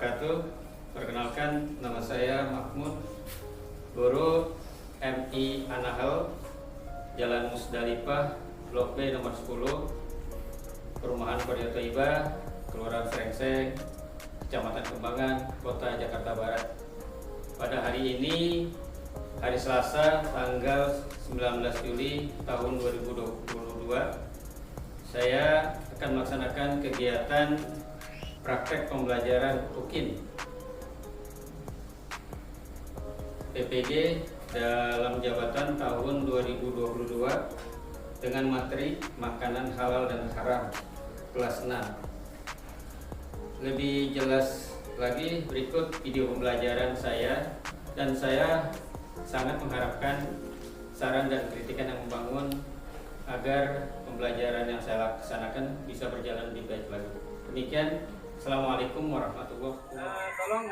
wabarakatuh. Perkenalkan, nama saya Mahmud, guru MI Anahal, Jalan Musdalifah, Blok B nomor 10, Perumahan Qaryat Thayyibah, Kelurahan Serengseng, Kecamatan Kembangan, Kota Jakarta Barat. Pada hari ini, hari Selasa, tanggal 19 Juli tahun 2022, saya akan melaksanakan kegiatan praktek pembelajaran UKIN PPG dalam jabatan tahun 2022 dengan materi makanan halal dan haram kelas 6. Lebih jelas lagi berikut video pembelajaran saya, dan saya sangat mengharapkan saran dan kritikan yang membangun agar pembelajaran yang saya laksanakan bisa berjalan lebih baik lagi. Demikian, Assalamualaikum warahmatullahi wabarakatuh. Tolong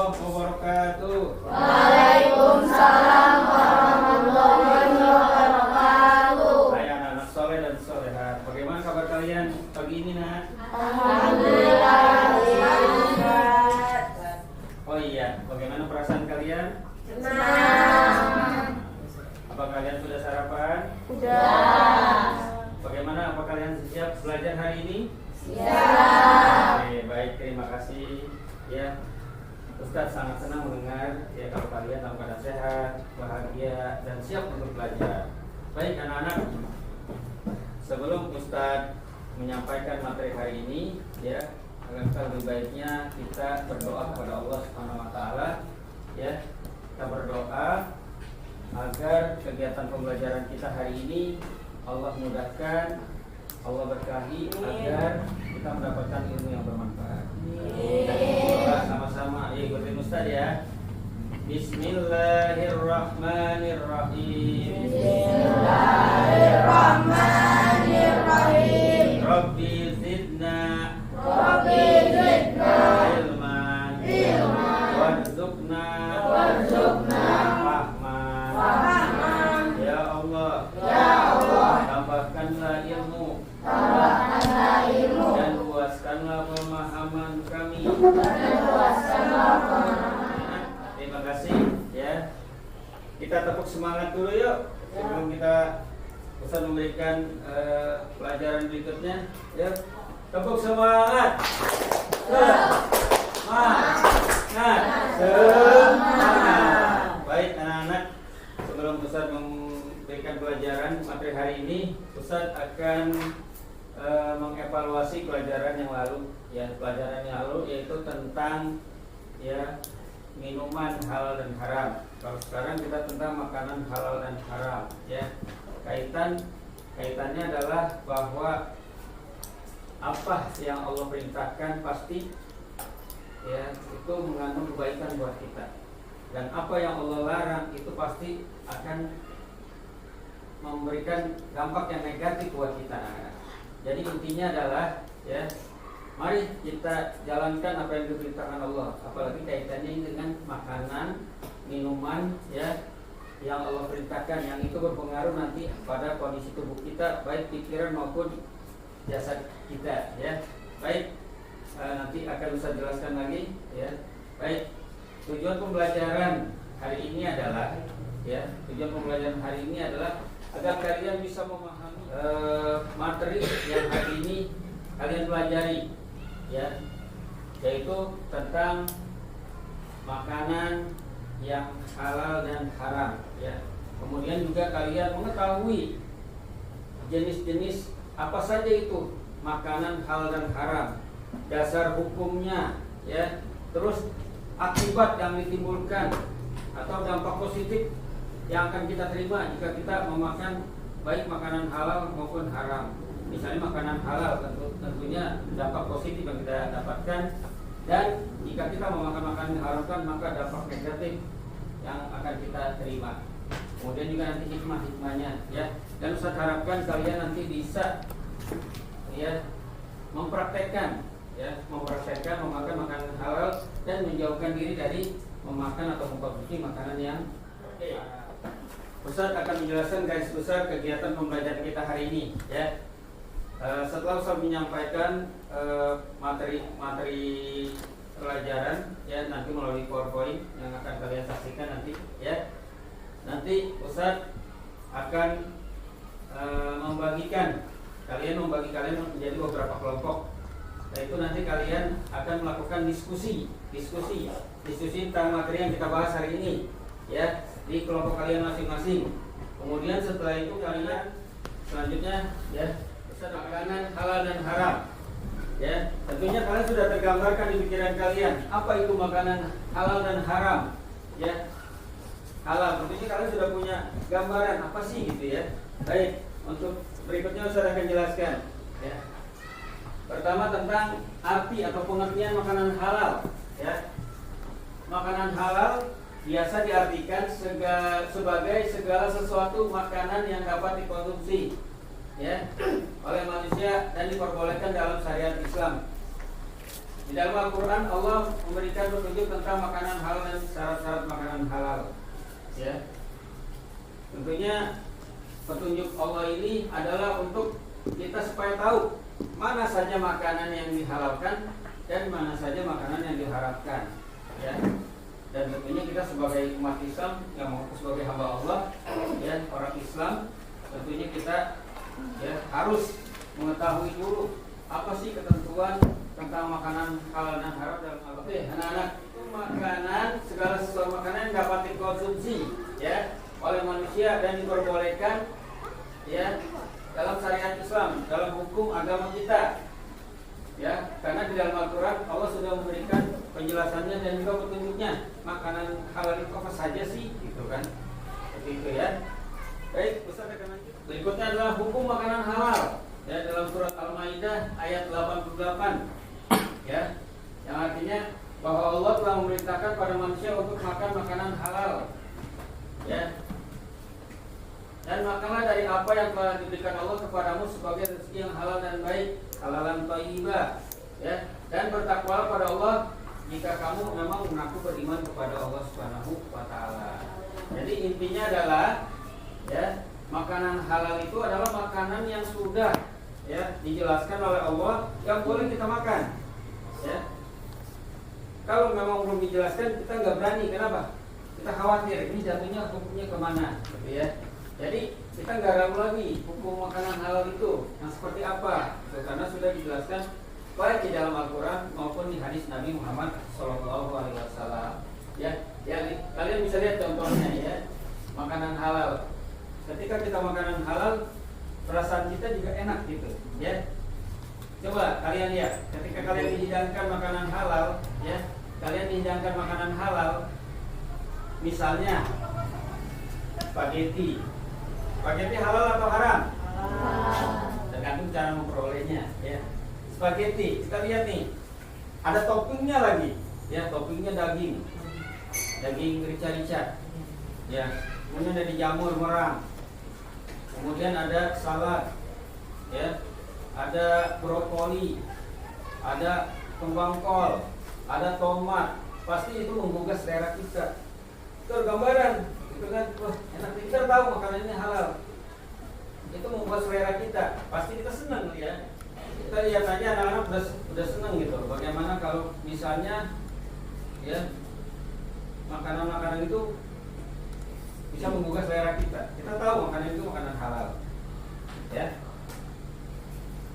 wabarakatuh. Waalaikumsalam warahmatullahi wabarakatuh. Hai anak-anak soleh dan solehat. Bagaimana kabar kalian pagi ini, nak? Alhamdulillah. Oh iya, bagaimana perasaan kalian? Senang. Apa kalian sudah sarapan? Sudah. Bagaimana, apa kalian siap belajar hari ini? Siap. Oke, baik, terima kasih. Ya, Ustadz sangat senang mendengar ya kalau kalian dalam keadaan sehat, bahagia, dan siap untuk belajar. Baik anak-anak, sebelum Ustadz menyampaikan materi hari ini, ya, alangkah lebih baiknya kita berdoa kepada Allah Subhanahu Wa Taala. Ya, kita berdoa agar kegiatan pembelajaran kita hari ini Allah mudahkan, Allah berkahi agar kita mendapatkan ilmu yang bermanfaat. Kita berdoa sama-sama, ikutin Ustaz ya. Bismillahirrahmanirrahim. Bismillahirrahmanirrahim. Rabbi zidna ilman warzuqna fahman. Ya Allah, tambahkanlah ilmu dan luaskanlah pemahaman kami. Terima kasih ya. Kita tepuk semangat dulu yuk sebelum kita Ustaz memberikan pelajaran berikutnya. Ya, tepuk semangat. Semangat. Baik anak-anak, sebelum Ustaz memberikan pelajaran materi hari ini, Ustaz akan mengevaluasi pelajaran yang lalu. Ya, pelajaran yang lalu yaitu tentang ya minuman halal dan haram. Kalau sekarang kita tentang makanan halal dan haram. Ya, kaitannya adalah bahwa apa yang Allah perintahkan pasti ya itu mengandung kebaikan buat kita, dan apa yang Allah larang itu pasti akan memberikan dampak yang negatif buat kita. Jadi intinya adalah ya, mari kita jalankan apa yang diperintahkan Allah, apalagi kaitannya dengan makanan, minuman ya yang Allah perintahkan, yang itu berpengaruh nanti pada kondisi tubuh kita, baik pikiran maupun jasad kita ya. Baik, nanti akan bisa jelaskan lagi ya. Baik, tujuan pembelajaran hari ini adalah agar kalian bisa memahami materi yang hari ini kalian pelajari ya, yaitu tentang makanan yang halal dan haram ya. Kemudian juga kalian mengetahui jenis-jenis apa saja itu makanan halal dan haram, dasar hukumnya ya, terus akibat yang ditimbulkan atau dampak positif yang akan kita terima jika kita memakan baik makanan halal maupun haram. Misalnya makanan halal tentunya dampak positif yang kita dapatkan, dan jika kita memakan makanan yang diharamkan maka dampak negatif yang akan kita terima. Kemudian juga nanti hikmah-hikmahnya ya. Dan Ustaz harapkan kalian nanti bisa ya mempraktekkan memakan makanan halal dan menjauhkan diri dari memakan atau mengkonsumsi makanan yang Ustaz akan menjelaskan garis besar kegiatan pembelajaran kita hari ini ya. Setelah Ustaz menyampaikan materi pelajaran ya, nanti melalui PowerPoint yang akan kalian saksikan nanti ya. Nanti Ustaz akan membagi kalian menjadi beberapa kelompok. Yaitu nanti kalian akan melakukan diskusi tentang materi yang kita bahas hari ini ya, di kelompok kalian masing-masing. Kemudian setelah itu kalian selanjutnya ya, makanan halal dan haram. Ya, tentunya kalian sudah tergambarkan di pikiran kalian apa itu makanan halal dan haram. Ya, halal tentunya kalian sudah punya gambaran apa sih gitu ya. Baik, untuk berikutnya Ustaz akan jelaskan. Ya. Pertama tentang arti atau pengertian makanan halal. Ya, makanan halal biasa diartikan sebagai segala sesuatu makanan yang dapat dikonsumsi ya oleh manusia dan diperbolehkan dalam syariat Islam. Di dalam Al-Quran Allah memberikan petunjuk tentang makanan halal dan syarat-syarat makanan halal. Ya, tentunya petunjuk Allah ini adalah untuk kita supaya tahu mana saja makanan yang dihalalkan dan mana saja makanan yang diharamkan. Ya, dan tentunya kita sebagai umat Islam yang mengaku sebagai hamba Allah, ya orang Islam, tentunya kita ya harus mengetahui dulu apa sih ketentuan tentang makanan halal dan haram dalam Al-Quran. Anak-anak, itu makanan, segala sesuatu makanan yang dapat dikonsumsi ya oleh manusia dan diperbolehkan ya dalam syariat Islam, dalam hukum agama kita. Ya, karena di dalam Al-Quran Allah sudah memberikan penjelasannya dan juga petunjuknya. Makanan halal itu apa saja sih, gitu kan? Seperti itu ya. Baik, Ustaz akan lanjut. Berikutnya adalah hukum makanan halal. Ya, dalam surat Al-Maidah ayat 88. Ya, yang artinya bahwa Allah telah memerintahkan pada manusia untuk makan makanan halal. Ya. Dan makanlah dari apa yang telah diberikan Allah kepadamu sebagai rezeki yang halal dan baik, halalan thayyibah. Ya, dan bertakwalah pada Allah jika kamu memang mengaku beriman kepada Allah Subhanahu wa taala. Jadi intinya adalah ya, makanan halal itu adalah makanan yang sudah ya dijelaskan oleh Allah yang boleh kita makan. Ya. Kalau memang belum dijelaskan kita nggak berani, kenapa? Kita khawatir ini jatuhnya hukumnya kemana, gitu ya. Jadi kita nggak ragu lagi hukum makanan halal itu yang seperti apa, gitu, karena sudah dijelaskan baik di dalam Al-Quran maupun di hadis Nabi Muhammad SAW. Ya, kalian bisa lihat contohnya ya, makanan halal. Ketika kita makanan halal, perasaan kita juga enak gitu, ya. Coba kalian lihat, ketika kalian dihidangkan makanan halal, ya, kalian dihidangkan makanan halal, misalnya spaghetti. Spaghetti halal atau haram? Tergantung cara memperolehnya, ya. Spaghetti, kita lihat nih, ada toppingnya lagi, ya, toppingnya daging rica-rica, ya. Kemudian ada jamur merang, kemudian ada salad, ya, ada brokoli, ada kembang kol, ada tomat. Pasti itu menggugah selera kita. Itu gambaran, itu kan, wah enak, kita tahu makanan ini halal. Itu membuat selera kita, pasti kita senang ya. Kita lihat aja anak-anak udah senang gitu. Bagaimana kalau misalnya ya makanan-makanan itu bisa menggugah selera kita. Kita tahu makanan itu makanan halal. Ya.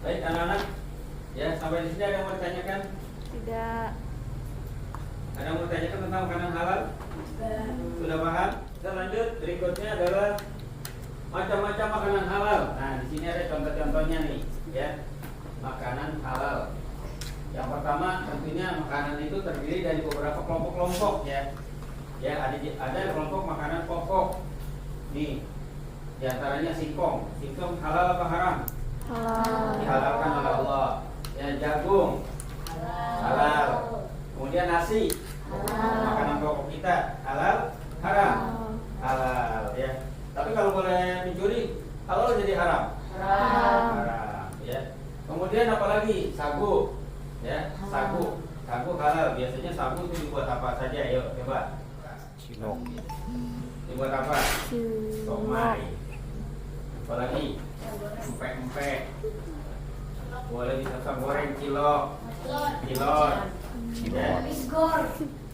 Baik anak-anak, ya sampai di sini ada yang mau ditanyakan? Tidak. Ada yang mau ditanyakan tentang makanan halal? Sudah paham? Kita lanjut. Berikutnya adalah macam-macam makanan halal. Nah, di sini ada contoh-contohnya nih, ya. Makanan halal. Yang pertama tentunya makanan itu terdiri dari beberapa kelompok-kelompok ya. Ya, ada kelompok makanan pokok. Nih, diantaranya singkong. Singkong halal apa haram? Halal. Dihalalkan oleh Allah. Ya, jagung halal. Kemudian nasi, makanan pokok kita halal, haram? Halal ya. Tapi kalau boleh mencuri, halal jadi haram? Haram ya. Kemudian apalagi sagu ya, sagu halal. Biasanya sagu itu dibuat apa saja? Ayo coba. Dibuat apa? Somai. Apalagi empek-empek. Boleh bisa goreng cilok ya.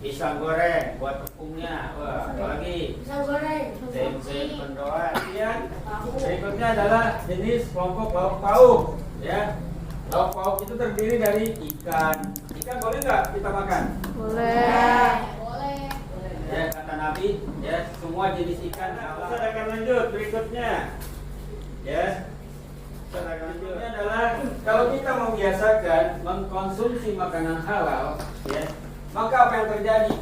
Pisang goreng buat tepungnya. Wah, apalagi tempe mendoan ya. Berikutnya adalah jenis kelompok lauk pauk ya. Lauk pauk itu terdiri dari ikan. Ikan boleh nggak kita makan? Boleh. Ya, kata Nabi ya, semua jenis ikan. Ustaz akan lanjut berikutnya ya. Ustaz akan lanjutnya adalah kalau kita membiasakan mengkonsumsi makanan halal ya, maka apa yang terjadi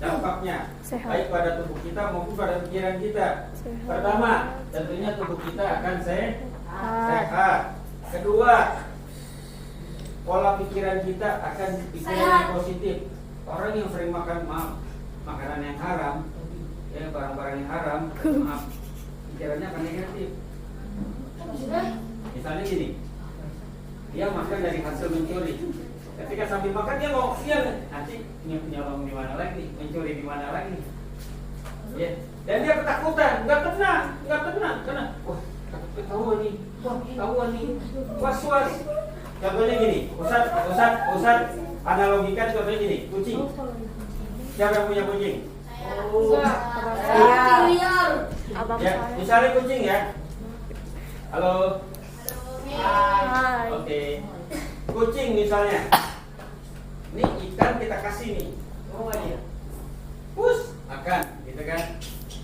dampaknya Sehat. baik pada tubuh kita maupun pada pikiran kita. Sehat. Pertama, tentunya tubuh kita akan sehat. Kedua, pola pikiran kita akan pikiran yang positif. Orang yang sering makan makanan yang haram, ya barang-barang yang haram, maaf, pikirannya akan negatif. Misalnya gini, dia makan dari hasil mencuri. Ketika sambil makan dia nanti nyolong di mana lagi, mencuri di mana lagi. Ya, dan dia ketakutan, nggak tenang, karena wah ketahuan nih, was-was. Contohnya gini, Ustaz, analogikan contohnya gini, kucing. Siapa yang punya kucing? Abang Ya, saya. misalnya kucing ya. Halo. Hai. Oke. Kucing misalnya. Ini ikan kita kasih nih. Mau nggak dia? Pus, makan, gitu kan?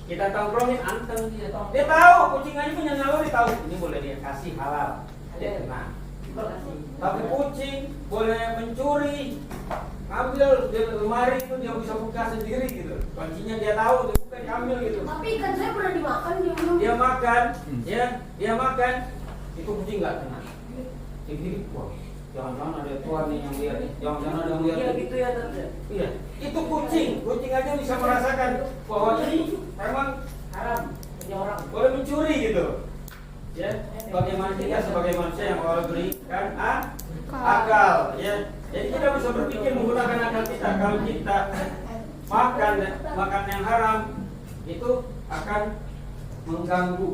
Kita tongkrongin anteng dia. Dia tahu, kucing aja punya naluri tahu. Ini boleh dia kasih halal. Dia tenang. Tapi kucing boleh mencuri, ambil di lemari itu dia bisa buka sendiri gitu. Kuncinya dia tahu, dia buka diambil gitu. Tapi ikan saya pernah dimakan dia belum. Dia makan, ya, dia makan. Itu kucing nggak tenang. Jadi, wah, jangan-jangan ada tuan nih yang lihat nih. Jangan-jangan ada yang lihat. Iya nih. gitu ya tante. Iya, itu kucing aja bisa merasakan bahwa ini memang Haram punya orang. boleh mencuri gitu. Ya, bagaimana kita sebagai manusia yang Allah berikan akal, ya. Jadi kita bisa berpikir menggunakan akal kita. Kalau kita makan yang haram, itu akan mengganggu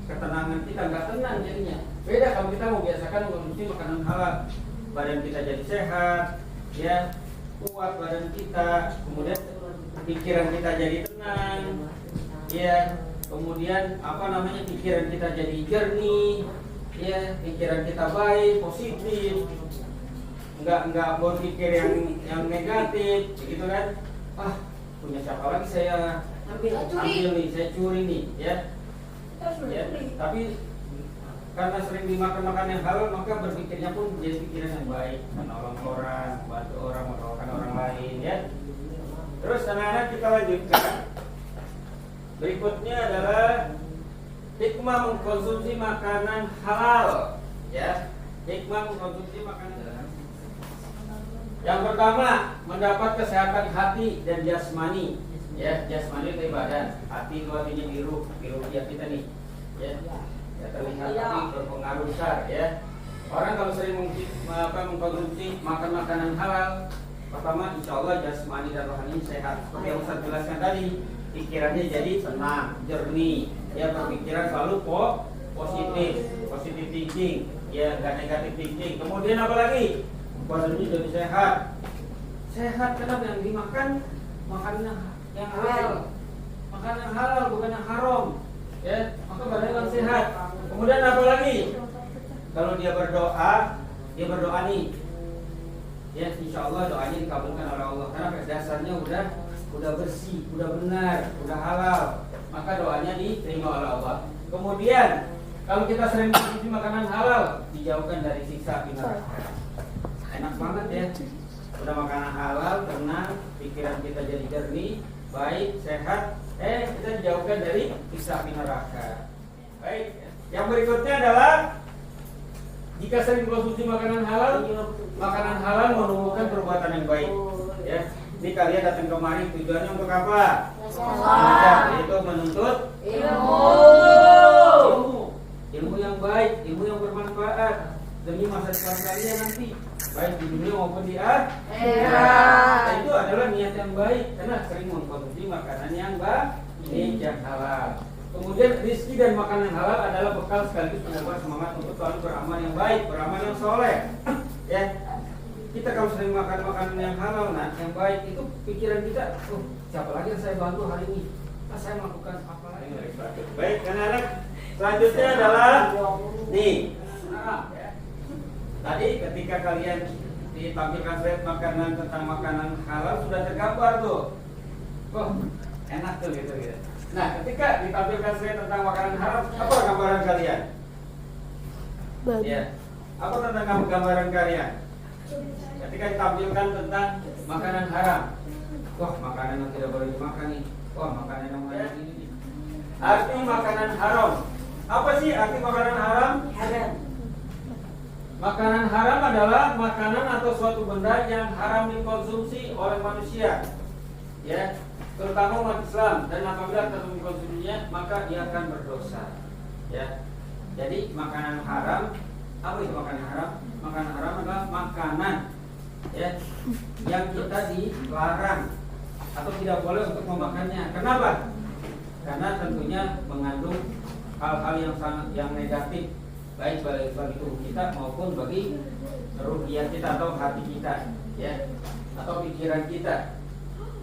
ketenangan kita, nggak tenang jadinya. Beda kalau kita mau biasakan mengkonsumsi makanan halal, badan kita jadi sehat, ya, kuat badan kita, kemudian pikiran kita jadi tenang, ya. Kemudian pikiran kita jadi jernih, ya, pikiran kita baik, positif, nggak berpikir yang negatif, begitu kan? Punya siapa lagi saya ambil nih, saya curi nih, ya. Tapi karena sering dimakan yang halal, maka berpikirnya pun jadi pikiran yang baik, menolong orang, bantu orang, menolongkan orang lain, ya. Terus anak-anak kita lanjutkan. Berikutnya adalah hikmah mengkonsumsi makanan halal, ya. Hikmah mengkonsumsi makanan halal. Yang pertama, mendapat kesehatan hati dan jasmani, ya. Jasmani itu badan, hati itu artinya biru dia kita nih, ya. Ya, terlihat hati berpengaruh besar, ya. Orang kalau sering mengkonsumsi makanan halal, pertama insya Allah jasmani dan rohani sehat. Seperti yang Ustaz jelaskan tadi, pikirannya jadi tenang, jernih, ya, berpikiran selalu positif thinking, ya, nggak negatif thinking. Kemudian apa lagi? Badannya jadi sehat. Sehat kenapa? Yang dimakan makanan yang halal, makanan yang halal bukan yang haram, ya, maka badannya akan sehat. Kemudian apa lagi? Kalau dia berdoa nih, ya, insya Allah doanya dikabulkan oleh Allah karena dasarnya udah bersih, udah benar, udah halal, maka doanya diterima oleh Allah. Kemudian kalau kita sering mengkonsumsi makanan halal, dijauhkan dari siksa api neraka. Enak banget ya, udah makanan halal, tenang, pikiran kita jadi jernih, baik, sehat, kita dijauhkan dari siksa api neraka. Baik, yang berikutnya adalah jika sering mengkonsumsi makanan halal menumbuhkan perbuatan yang baik. Ya, ini kalian datang kemari tujuannya untuk apa? Yaitu menuntut ilmu yang baik, ilmu yang bermanfaat demi masa depan kalian nanti, baik di dunia maupun di akhirat. Itu adalah niat yang baik karena sering mengkonsumsi makanan yang baik, yang halal. Kemudian rizki dan makanan halal adalah bekal sekaligus pengobat semangat untuk selalu beramal yang baik, beramal yang soleh. Ya, kita kalau sering makan makanan yang halal, yang baik, itu pikiran kita, siapa lagi yang saya bantu hari ini? Saya melakukan apa lagi? Baik, anak-anak. Selanjutnya adalah nih. Tadi ketika kalian ditampilkan slide makanan tentang makanan halal sudah tergambar tuh. Enak tuh gitu. Nah, ketika ditampilkan slide tentang makanan haram, apa gambaran kalian? Ya. Apa tentang gambaran kalian? Ketika ditampilkan tentang makanan haram, makanan yang tidak boleh dimakan nih. Makanan yang mana ini? Arti makanan haram. Apa sih arti makanan haram? Makanan haram adalah makanan atau suatu benda yang haram dikonsumsi oleh manusia. Ya, terutama umat Islam, dan apabila kita mengkonsumsinya maka dia akan berdosa. Ya. Jadi makanan haram, apa itu makanan haram? Makanan haram adalah makanan yang kita dilarang atau tidak boleh untuk memakannya. Kenapa? Karena tentunya mengandung hal-hal yang negatif, baik bagi tubuh kita maupun bagi ruhiyah kita atau hati kita, atau pikiran kita.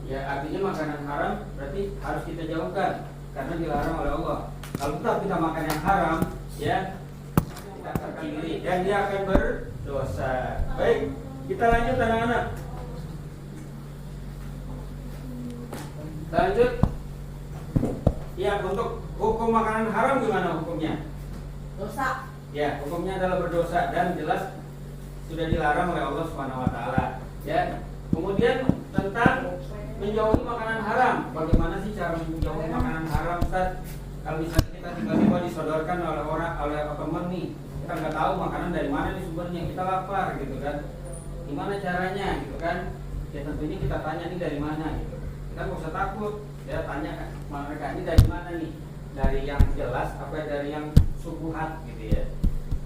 Ya, artinya makanan haram berarti harus kita jauhkan karena dilarang oleh Allah. Kalau kita makan yang haram, kita akan diri dan dia akan berdosa. Baik, kita lanjut anak-anak. Lanjut. Ya, untuk hukum makanan haram gimana hukumnya? Dosa. Ya, hukumnya adalah berdosa dan jelas sudah dilarang oleh Allah Subhanahu wa taala. Ya. Kemudian tentang menjauhi makanan haram. Bagaimana sih cara menjauhi makanan haram, Ustaz? Kalau misalnya kita tiba-tiba disodorkan oleh teman nih, kita nggak tahu makanan dari mana nih sumbernya, kita lapar gitu kan. Gimana caranya gitu kan? Ya tentunya kita tanya nih dari mana gitu. Kita nggak usah takut, tanya mereka ini dari mana nih? Dari yang jelas apa dari yang subuhat gitu ya?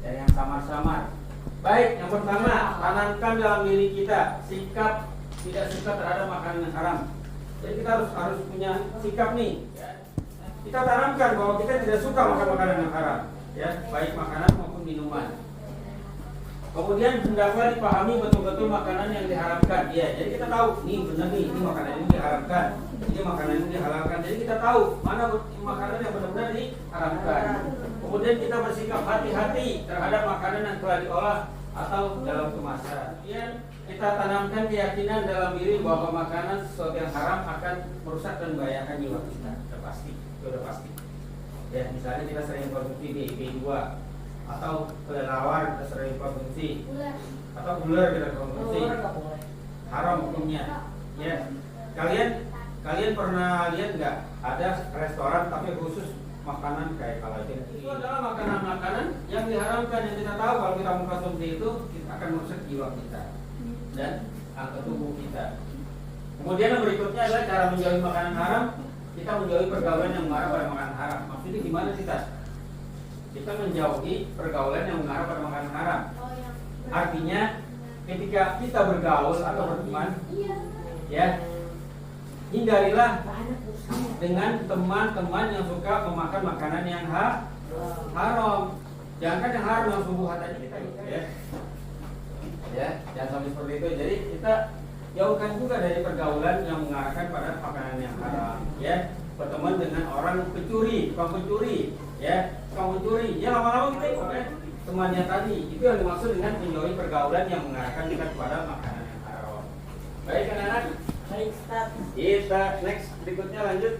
Dari yang samar-samar. Baik, yang pertama, tanamkan dalam diri kita sikap tidak suka terhadap makanan yang haram. Jadi kita harus punya sikap nih. Kita tanamkan bahwa kita tidak suka makan makanan yang haram, baik makanan maupun minuman. Kemudian hendaklah dipahami betul-betul makanan yang diharamkan. Jadi kita tahu, nih benar nih, ini makanan ini diharamkan, ini makanan ini dihalalkan. Jadi kita tahu mana makanan yang benar-benar diharamkan. Kemudian kita bersikap hati-hati terhadap makanan yang telah diolah atau dalam kemasan. Kemudian kita tanamkan keyakinan dalam diri bahwa makanan sesuatu yang haram akan merusak dan membahayakan jiwa kita. Sudah pasti. Ya, misalnya kita sering konsumsi B2 atau kelelawar kita sering konsumsi atau ular kita konsumsi, haram hukumnya. Ya, kalian pernah lihat nggak ada restoran tapi khusus makanan kayak kolagen? Itu adalah makanan-makanan yang diharamkan, yang kita tahu kalau kita mengkonsumsi itu kita akan merusak jiwa kita dan angka tubuh kita. Kemudian yang berikutnya adalah cara menjauhi makanan haram. Kita menjauhi pergaulan yang mengarah pada makanan haram. Maksudnya gimana sih, Tas? Kita menjauhi pergaulan yang mengarah pada makanan haram. Artinya ketika kita bergaul atau berteman, hindarilah dengan teman-teman yang suka memakan makanan yang haram. Jangan yang haram yang subuhat aja kita gitu jangan sampai seperti itu. Jadi kita jauhkan juga dari pergaulan yang mengarahkan pada makanan yang haram. Berteman dengan orang pencuri, tukang pencuri, lama-lama kita temannya tadi. Itu yang dimaksud dengan menjauhi pergaulan yang mengarahkan kita kepada makanan yang haram. Baik anak-anak. Kita next berikutnya lanjut.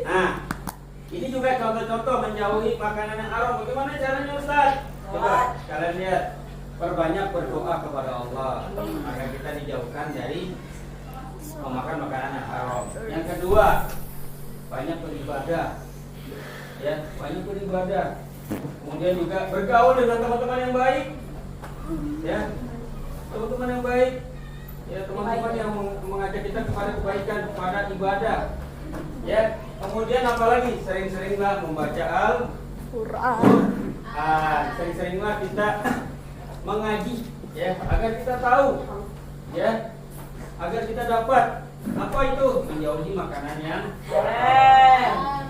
Nah, ini juga contoh-contoh menjauhi makanan yang haram. Bagaimana caranya, Ustaz? Coba kalian lihat. Perbanyak berdoa kepada Allah agar kita dijauhkan dari memakan makanan yang haram. Yang kedua, banyak beribadah. Ya, banyak beribadah. Kemudian juga bergaul dengan teman-teman yang baik. Ya, teman-teman yang baik. Ya, teman-teman yang mengajak kita kepada kebaikan, kepada ibadah. Ya, kemudian apalagi sering-seringlah membaca Quran. sering-seringlah kita mengaji, ya, agar kita tahu, ya, agar kita dapat apa itu menjauhi makanan yang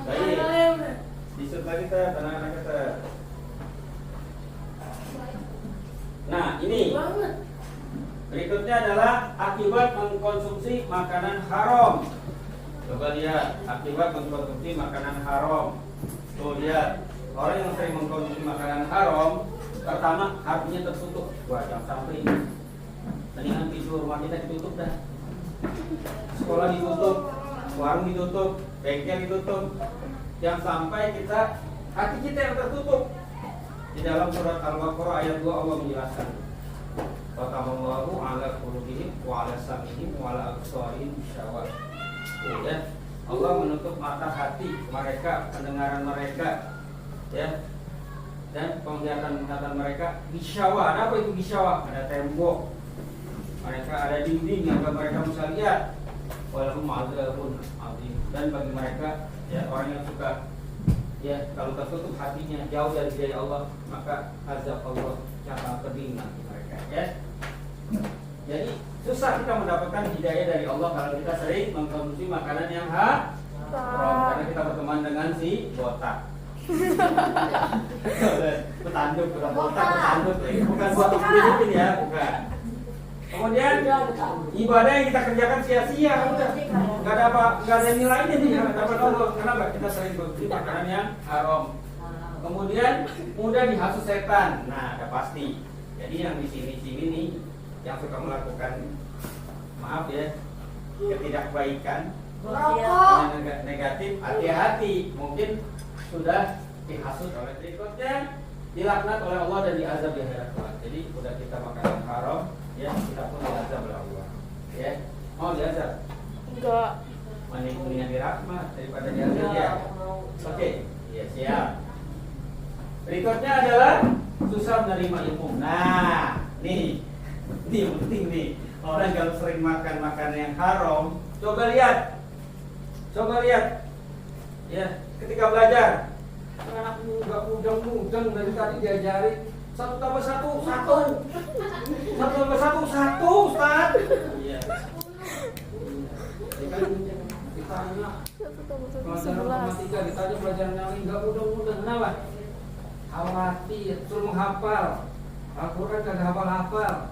baik. Disut lagi kita, anak-anak kita. Nah, ini berikutnya adalah akibat mengkonsumsi makanan haram. Coba lihat akibat mengkonsumsi makanan haram. Tuh lihat, orang yang sering mengkonsumsi makanan haram, pertama hatinya tertutup. Wah, jangan sampai ini. Mendingan pintu rumah kita ditutup dah. Sekolah ditutup, warung ditutup, bengkel ditutup. Jangan sampai hati kita yang tertutup. Di dalam surat Al-Baqarah ayat 2 Allah menjelaskan, wa tamallahu ala qulubihim wa ala sam'ihim wa ala absarihim syawat. Ya, Allah menutup mata hati mereka, pendengaran mereka, ya, dan penglihatan mereka. Gisyawa, apa itu gisyawa? Ada tembok, mereka ada dinding yang mereka bisa lihat. Walahum azabun azim. Dan bagi mereka, ya, orang yang suka, ya, kalau tertutup hatinya jauh dari hidayah Allah, maka azab Allah sangat pedih bagi mereka. Ya. Jadi susah kita mendapatkan hidayah dari Allah kalau kita sering mengkonsumsi makanan yang haram, karena kita berteman dengan si botak. Petanduk, bukan botak, petanduk. Bukan botak Filipin ya, bukan. Kemudian ibadah yang kita kerjakan sia-sia, udah nggak ada nilainya nih, nggak dapat Allah. Kenapa? Kita sering mengkonsumsi makanan yang haram. Kemudian mudah dihasut setan. Nah, ada pasti. Jadi yang di sini nih, yang suka melakukan, maaf ya, ketidakbaikan, negatif, hati-hati, mungkin sudah dihasut oleh berikutnya, dilaknat oleh Allah dan diazab di akhirat kelak. Jadi udah kita makan yang haram, ya, kita pun diazab oleh Allah. Ya, mau diazab? Enggak. Mendingan dirahmat daripada diazab ya. Oke, ya siap. Berikutnya adalah susah menerima ilmu. Nah, nih yang penting nih. Orang kalau sering makan makanan yang haram, coba lihat, ya, ketika belajar, anak nggak mudeng dari tadi diajari 1 tambah 1, 1, 1 tambah 1, 1, Ustaz. Iya. Ditanya pelajaran matematika, ditanya pelajaran yang lain, nggak mudeng. Kenapa? Khawatir, suruh menghafal. Al-Quran kagak hafal-hafal.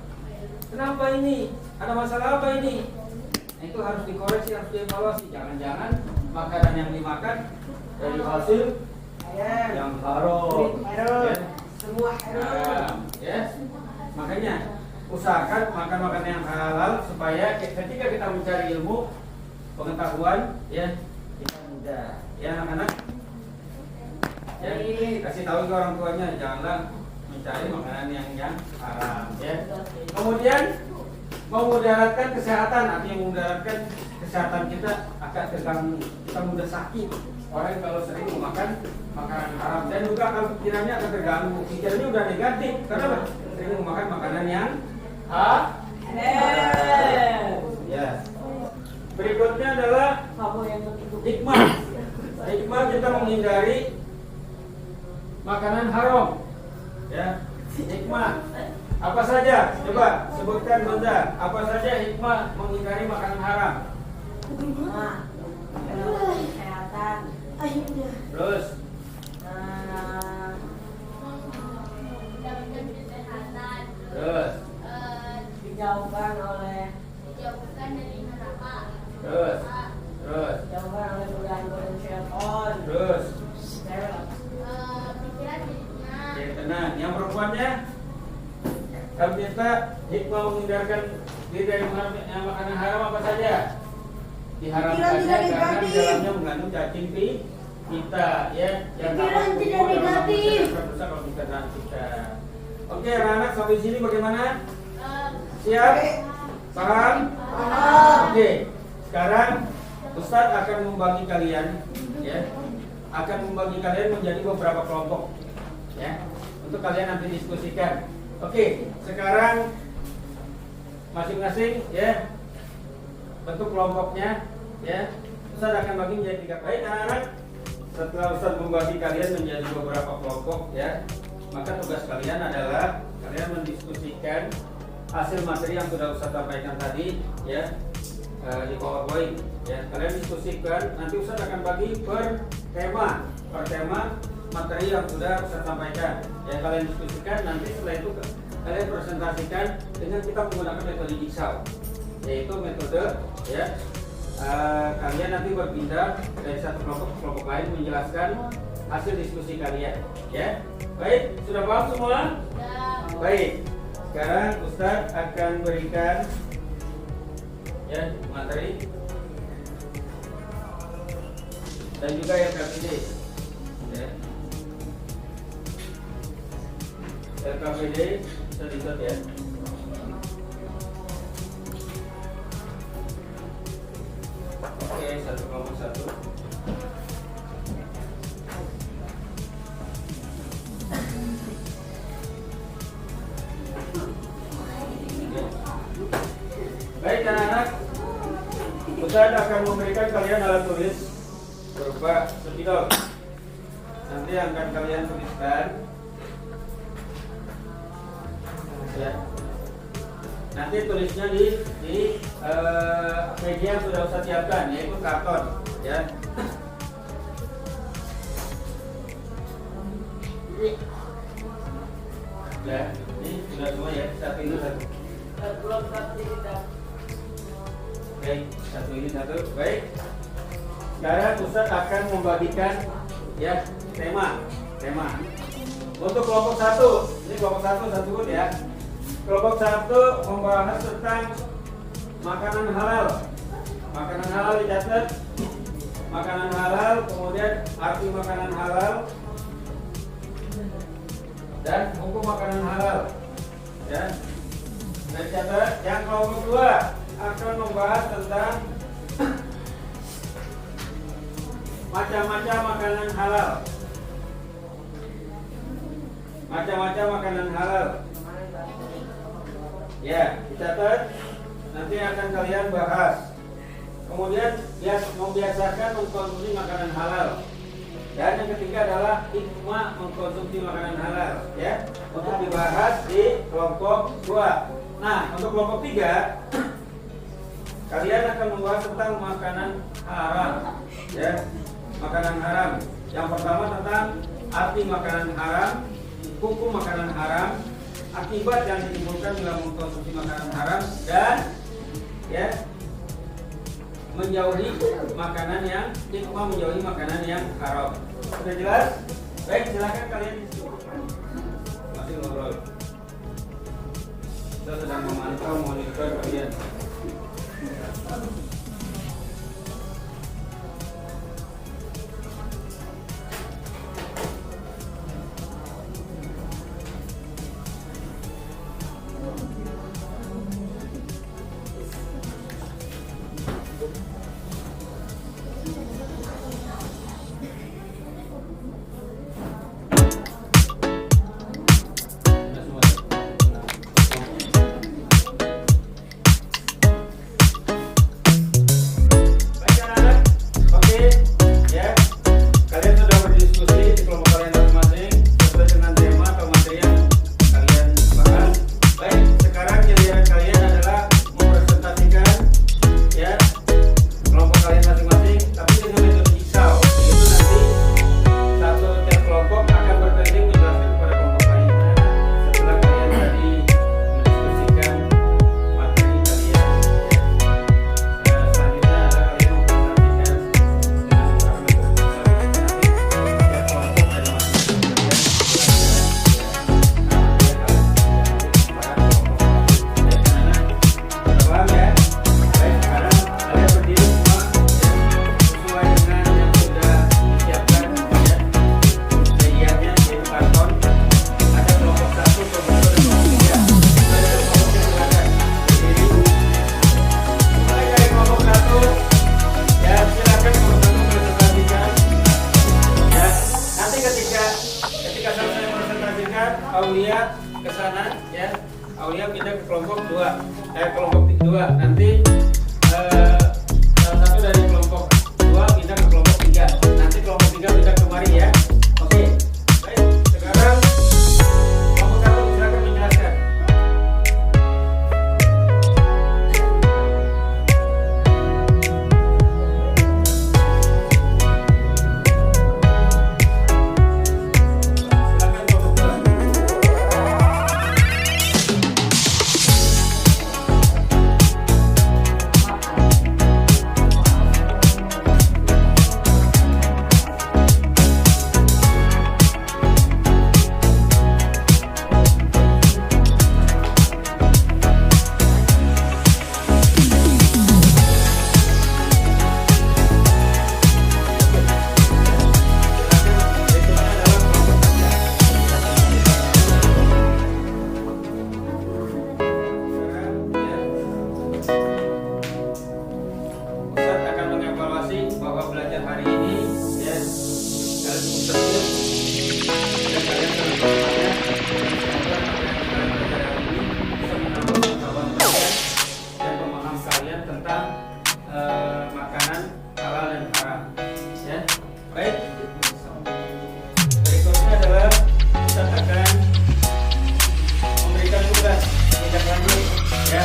Kenapa ini? Ada masalah apa ini? Itu harus dikoreksi, harus dievaluasi. Jangan-jangan makanan yang dimakan dari hasil yang haram. Ya. Semua haram. Ya. Makanya usahakan makan makanan yang halal supaya ketika kita mencari ilmu, pengetahuan, ya, kita mudah. Ya, anak-anak. Ya, kasih tahu ke orang tuanya, janganlah mencari makanan yang haram, ya. Kemudian memudaratkan kesehatan, artinya memudaratkan kesehatan kita akan terganggu, kita mudah sakit. Orang kalau sering memakan makanan haram, dan juga kalau pikirannya akan terganggu, pikirannya udah negatif karena sering memakan makanan yang haram. Ya. Berikutnya adalah hikmah kita menghindari makanan haram. Ya, hikmah apa saja? Coba sebutkan Bunda. Apa saja hikmah menghindari makanan haram? Kesehatan. Terus Dijauhkan dari neraka. Terus Dijauhkan oleh godaan syaitan. Terus Pikiran jadinya. ya, tenang. Yang perempuannya, kalau kita hikmah menghindarkan diri dari makanan haram apa saja? Diharamkannya karena di dalamnya mengandung cacing kita, ya. Yang Pikiran tidak negatif. Dosa kalau kita kita. Oke, anak-anak sampai sini bagaimana? Siap? Paham? Paham. Oke, sekarang Ustadz akan membagi kalian, ya, akan membagi kalian menjadi beberapa kelompok, ya, untuk kalian nanti diskusikan. Oke, sekarang masing-masing, ya, bentuk kelompoknya, ya, Ustadz akan bagi menjadi 3. Baik anak-anak, setelah Ustadz membagi kalian menjadi beberapa kelompok, ya, maka tugas kalian adalah kalian mendiskusikan hasil materi yang sudah Ustadz sampaikan tadi, ya, di PowerPoint, ya. Kalian diskusikan, nanti Ustadz akan bagi per tema materi yang sudah Ustadz sampaikan, ya. Kalian diskusikan, nanti setelah itu kalian presentasikan dengan kita menggunakan metode jigsaw, yaitu metode, ya, kalian nanti berpindah dari satu kelompok ke kelompok lain menjelaskan hasil diskusi kalian, ya. Baik, sudah paham semua? Baik, sekarang Ustadz akan berikan, ya, materi dan juga LKPD, ya. LKPD bisa dilihat, ya. Oke, satu kelompok satu. Baik anak-anak, Ustadz akan memberikan kalian alat tulis berupa spidol. Nanti akan kalian tuliskan, ya. Nanti tulisnya di media yang sudah Ustadz siapkan, yaitu karton, ya. Ya, ini sudah semua, ya. Satu ini satu. Belum dapat tidak. Baik, satu ini satu. Baik. Sekarang Ustadz akan membagikan, ya, tema. Untuk kelompok satu, ini kelompok satu ya. Kelompok satu membahas tentang makanan halal. Makanan halal dicatat. Makanan halal, kemudian arti makanan halal dan hukum makanan halal. Ya. Dan catat. Yang kelompok dua akan membahas tentang macam-macam makanan halal. Macam-macam makanan halal. Ya, dicatat. Nanti akan kalian bahas. Kemudian membiasakan mengkonsumsi makanan halal. Dan yang ketiga adalah hikmah mengkonsumsi makanan halal, ya. Untuk dibahas di kelompok 2. Nah, untuk kelompok 3 kalian akan membahas tentang makanan haram, ya. Makanan haram. Yang pertama tentang arti makanan haram, hukum makanan haram, akibat yang ditimbulkan bila mengkonsumsi makanan haram, dan, ya, menjauhi makanan yang hikmah, menjauhi makanan yang haram. Sudah jelas? Baik, silakan kalian masih ngobrol. Kita sedang memantau monitor kalian. Aulia pindah ke kelompok 2. Kelompok 2. Nanti salah satu dari kelompok 2 pindah ke kelompok 3. Nanti kelompok 3 pindah kemari ya. Oke. Baik, sekarang kelompok 1 silakan menjelaskan. Silakan kelompok 2. Ustadz akan mengevaluasi bahwa belajar hari ini ya kalian cukup tertib dan kalian sangat bersemangat dan semoga apa yang kalian belajar hari ini bisa menambah pengetahuan kalian dan pemahaman kalian tentang makanan halal dan haram ya. Baik, berikutnya adalah Ustadz akan memberikan tugas tindak lanjut ya.